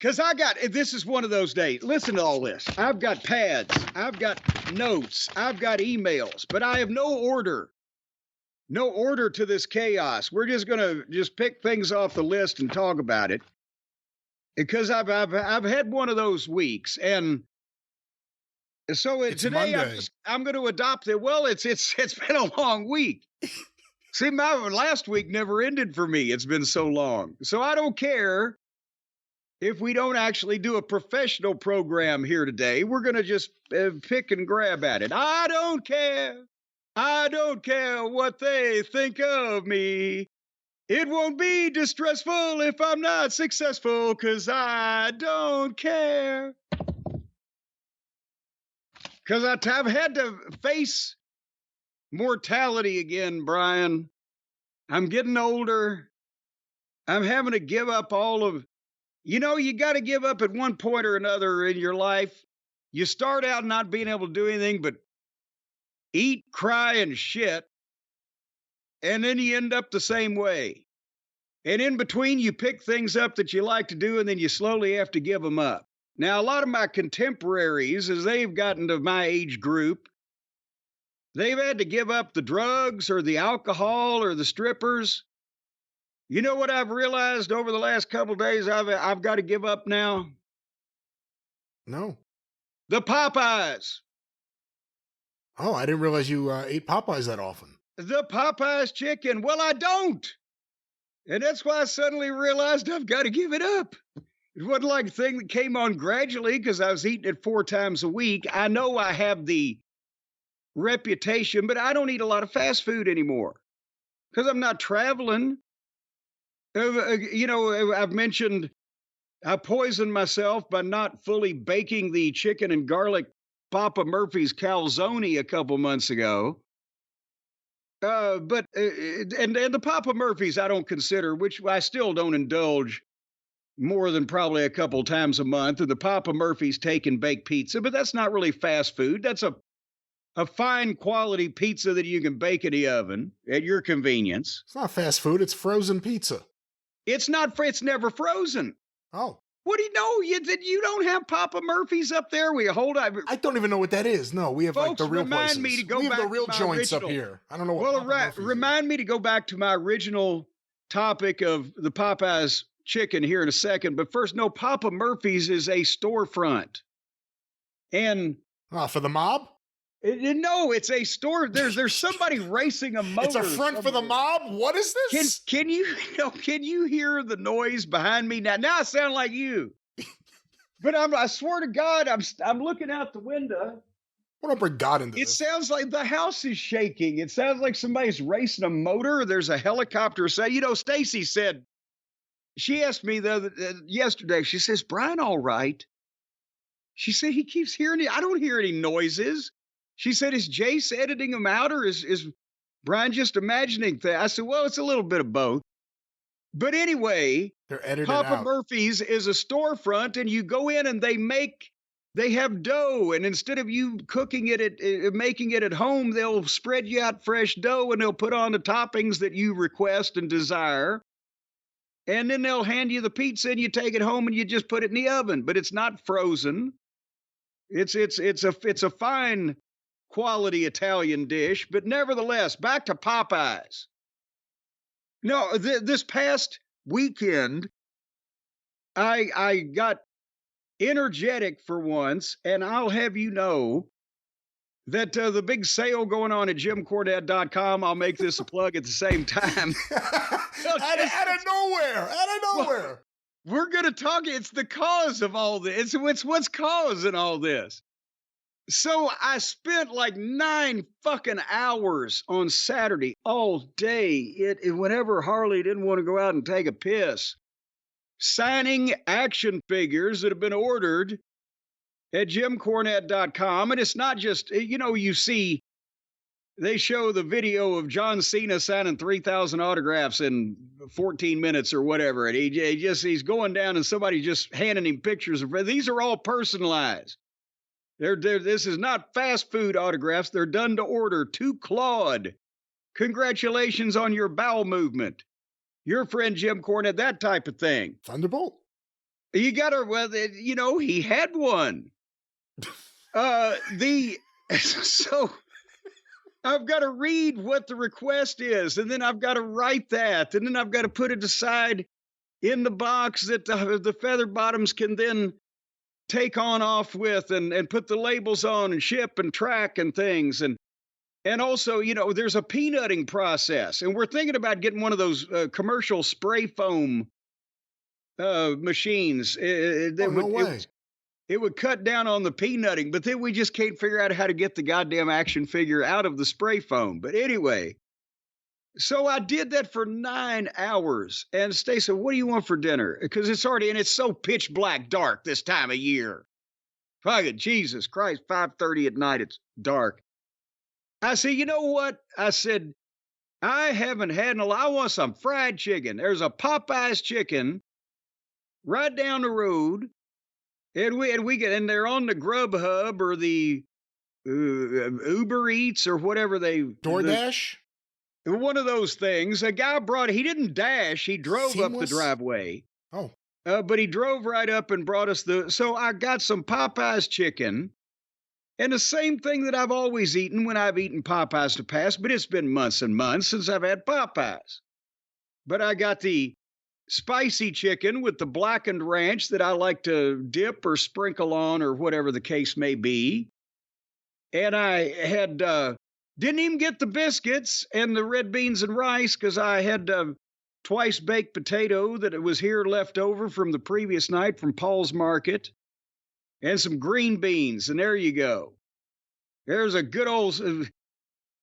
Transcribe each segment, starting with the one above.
Because this is one of those days. Listen to all this. I've got pads. I've got notes. I've got emails. But I have no order. No order to this chaos. We're just going to pick things off the list and talk about it. Because I've had one of those weeks. And so today I'm going to adopt it. Well, it's been a long week. See, my last week never ended for me. It's been so long. So I don't care if we don't actually do a professional program here today. We're going to just pick and grab at it. I don't care. I don't care what they think of me. It won't be distressful if I'm not successful, 'cause I don't care. 'Cause I've had to face mortality again, Brian. I'm getting older. I'm having to give up all of, you got to give up at one point or another in your life. You start out not being able to do anything but eat, cry, and shit. And then you end up the same way. And in between, you pick things up that you like to do, and then you slowly have to give them up. Now, a lot of my contemporaries, as they've gotten to my age group, they've had to give up the drugs or the alcohol or the strippers. You know what I've realized over the last couple of days I've got to give up now? No. The Popeyes. Oh, I didn't realize you ate Popeyes that often. The Popeyes chicken. Well, I don't. And that's why I suddenly realized I've got to give it up. It wasn't like a thing that came on gradually because I was eating it 4 times a week. I know I have the reputation, but I don't eat a lot of fast food anymore because I'm not traveling. I've mentioned I poisoned myself by not fully baking the chicken and garlic Papa Murphy's calzone a couple months ago. But the Papa Murphy's I don't consider, which I still don't indulge more than probably a couple times a month, or the Papa Murphy's take and bake pizza, but that's not really fast food. That's a fine quality pizza that you can bake in the oven at your convenience. It's not fast food, it's frozen pizza. It's never frozen. Oh. What do you know? You don't have Papa Murphy's up there? I don't even know what that is. No, we have folks, like the real remind places. Me to go we have back the real to my joints original. Up here. I don't know what Well, remind me to go back to my original topic of the Popeyes chicken here in a second. But first, no, Papa Murphy's is a storefront. And for the mob? No, it's a store. There's somebody racing a motor. It's a front for the mob? What is this? Can you hear the noise behind me now? Now I sound like you. But I swear to God, I'm looking out the window. What don't bring God into this? It sounds like the house is shaking. It sounds like somebody's racing a motor. There's a helicopter. Stacy said, she asked me yesterday, she says, Brian, all right? She said, he keeps hearing it. I don't hear any noises. She said, is Jace editing them out, or is Brian just imagining things? I said, well, it's a little bit of both. But anyway, Papa Murphy's is a storefront, and you go in and they have dough, and instead of you cooking it making it at home, they'll spread you out fresh dough, and they'll put on the toppings that you request and desire. And then they'll hand you the pizza, and you take it home, and you just put it in the oven. But it's not frozen. It's a fine quality Italian dish, but nevertheless, back to Popeyes. No, this past weekend, I got energetic for once, and I'll have you know that the big sale going on at JimCornette.com, I'll make this a plug at the same time. out of nowhere. Well, we're going to talk, it's the cause of all this. It's what's causing all this. So I spent like 9 fucking hours on Saturday all day. Whenever Harley didn't want to go out and take a piss, signing action figures that have been ordered at JimCornette.com. And it's not just, you see, they show the video of John Cena signing 3,000 autographs in 14 minutes or whatever. And he's going down and somebody just handing him pictures of, these are all personalized. This is not fast food autographs. They're done to order. To Claude. Congratulations on your bowel movement. Your friend Jim Cornette, that type of thing. Thunderbolt. You gotta, well, he had one. The so I've got to read what the request is, and then I've got to write that, and then I've got to put it aside in the box that the feather bottoms can then take on off with, and put the labels on and ship and track and things. And also, there's a peanutting process, and we're thinking about getting one of those commercial spray foam machines. Oh, no way. It would cut down on the peanutting, but then we just can't figure out how to get the goddamn action figure out of the spray foam. But anyway, so I did that for 9 hours. And Stacey, what do you want for dinner? Because and it's so pitch black dark this time of year. Fucking Jesus Christ, 5:30 at night, it's dark. I said, you know what? I said, I haven't had I want some fried chicken. There's a Popeye's chicken right down the road. And they're on the Grubhub or the Uber Eats or whatever DoorDash? One of those things. A guy he didn't dash, he drove up the driveway. Oh. But he drove right up and brought us so I got some Popeye's chicken. And the same thing that I've always eaten when I've eaten Popeyes in the past, but it's been months and months since I've had Popeyes. But I got the spicy chicken with the blackened ranch that I like to dip or sprinkle on or whatever the case may be. And I had didn't even get the biscuits and the red beans and rice because I had twice baked potato that it was here left over from the previous night from Paul's Market, and some green beans. And there you go. There's a good old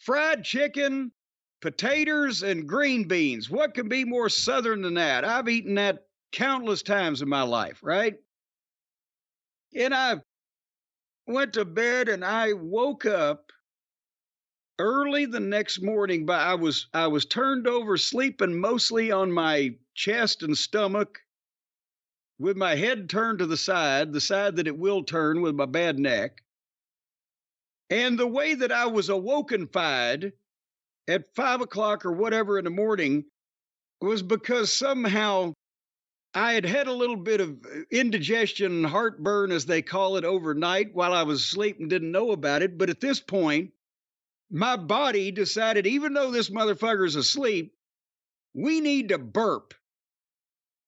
fried chicken, potatoes, and green beans. What can be more Southern than that? I've eaten that countless times in my life, right? And I went to bed and I woke up early the next morning, but I was turned over sleeping mostly on my chest and stomach with my head turned to the side that it will turn with my bad neck. And the way that I was awoken-fied at 5 o'clock or whatever in the morning was because somehow I had had a little bit of indigestion, heartburn, as they call it, overnight while I was asleep and didn't know about it. But at this point, my body decided, even though this motherfucker's asleep, we need to burp.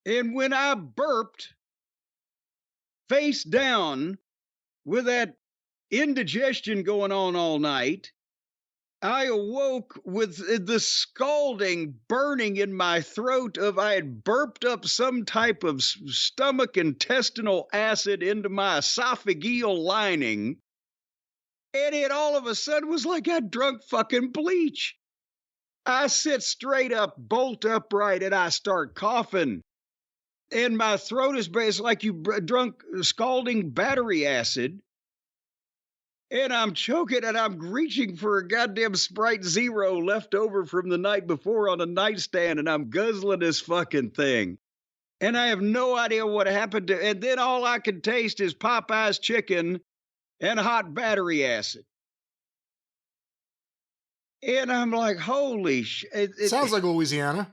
And when I burped face down with that indigestion going on all night, I awoke with the scalding burning in my throat of I had burped up some type of stomach intestinal acid into my esophageal lining. And it all of a sudden was like I drunk fucking bleach. I sit straight up, bolt upright, and I start coughing. And my throat is like you drunk scalding battery acid. And I'm choking and I'm reaching for a goddamn Sprite Zero left over from the night before on a nightstand, and I'm guzzling this fucking thing. And I have no idea what happened to, and then all I can taste is Popeye's chicken and hot battery acid. And I'm like, holy shit. Sounds like Louisiana.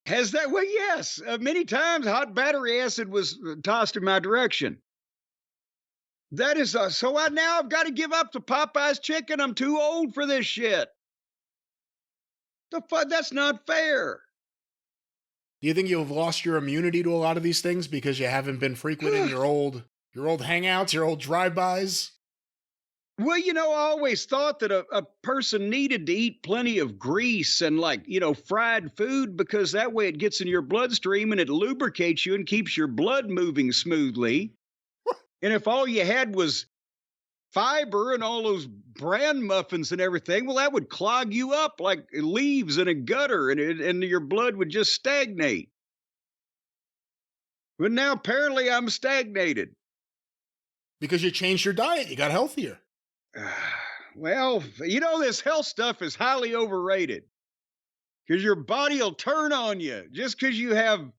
Has that? Well, yes. Many times hot battery acid was tossed in my direction. That is, so I've got to give up the Popeye's chicken. I'm too old for this shit. The fuck? That's not fair. Do you think you've lost your immunity to a lot of these things because you haven't been frequenting your old hangouts, your old drive-bys? Well, I always thought that a person needed to eat plenty of grease and fried food, because that way it gets in your bloodstream and it lubricates you and keeps your blood moving smoothly. And if all you had was fiber and all those bran muffins and everything, well, that would clog you up like leaves in a gutter, and your blood would just stagnate. But now apparently I'm stagnated. Because you changed your diet. You got healthier. Well, this health stuff is highly overrated, because your body will turn on you just because you have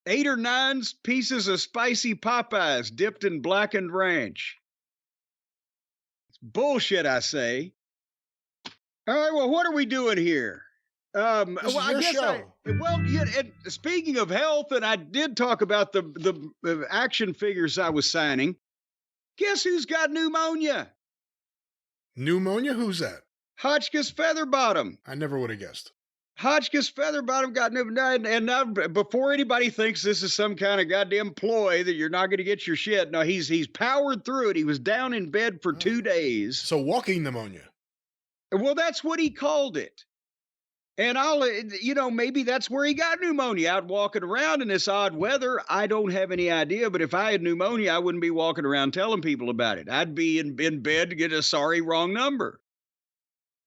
8 or 9 pieces of spicy Popeyes dipped in blackened ranch. It's bullshit, I say. All right, well, what are we doing here? This Well, is I your guess show. and speaking of health, and I did talk about the action figures I was signing. Guess who's got pneumonia? Pneumonia? Who's that? Hotchkiss Featherbottom. I never would have guessed. Hotchkiss Featherbottom got pneumonia, and now before anybody thinks this is some kind of goddamn ploy that you're not going to get your shit, no, he's powered through it. He was down in bed for 2 days. So walking pneumonia. Well, that's what he called it. And maybe that's where he got pneumonia, out walking around in this odd weather. I don't have any idea, but if I had pneumonia, I wouldn't be walking around telling people about it. I'd be in bed to get a sorry wrong number.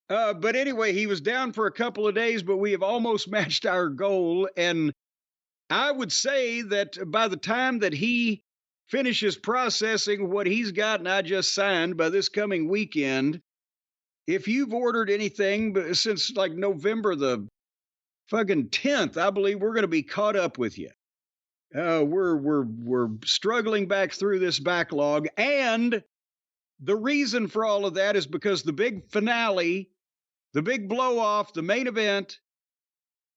But anyway, he was down for a couple of days, but we have almost matched our goal. And I would say that by the time that he finishes processing what he's got and I just signed by this coming weekend, if you've ordered anything since like November the fucking 10th, I believe we're going to be caught up with you. We're struggling back through this backlog, and the reason for all of that is because the big finale, the big blow off, the main event,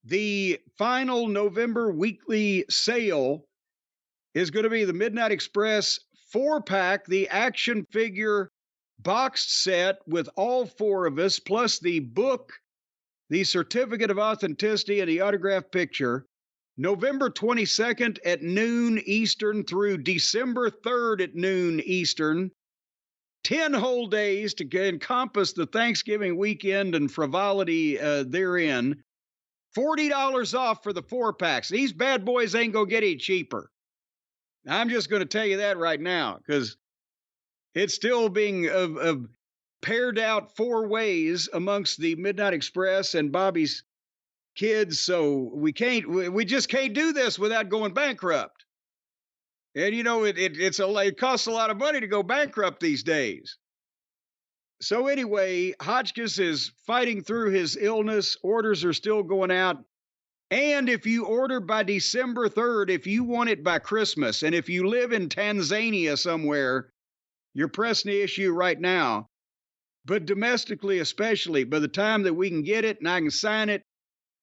the final November weekly sale is going to be the Midnight Express 4-pack, the action figure boxed set with all 4 of us, plus the book, the certificate of authenticity, and the autographed picture. November 22nd at noon Eastern through December 3rd at noon Eastern. 10 whole days to encompass the Thanksgiving weekend and frivolity therein. $40 off for the 4-packs. These bad boys ain't going to get any cheaper. I'm just going to tell you that right now, because it's still being paired out 4 ways amongst the Midnight Express and Bobby's kids. So we just can't do this without going bankrupt. And it costs a lot of money to go bankrupt these days. So anyway, Hotchkiss is fighting through his illness. Orders are still going out. And if you order by December 3rd, if you want it by Christmas, and if you live in Tanzania somewhere, you're pressing the issue right now. But domestically especially, by the time that we can get it and I can sign it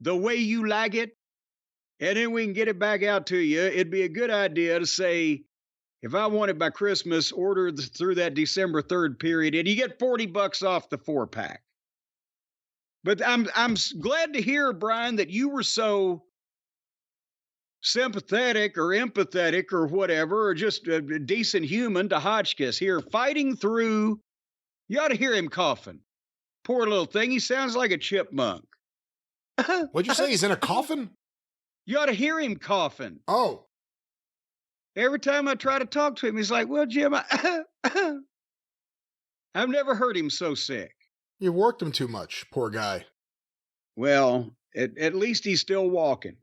the way you like it, and then we can get it back out to you, it'd be a good idea to say, if I want it by Christmas, order through that December 3rd period, and you get $40 off the 4-pack. But I'm glad to hear, Brian, that you were so sympathetic or empathetic or whatever, or just a decent human to Hotchkiss here, fighting through. You ought to hear him coughing. Poor little thing. He sounds like a chipmunk. What'd you say? He's in a coffin? You ought to hear him coughing. Oh. Every time I try to talk to him, he's like, well, Jim, I've never heard him so sick. You worked him too much, poor guy. Well, at least he's still walking.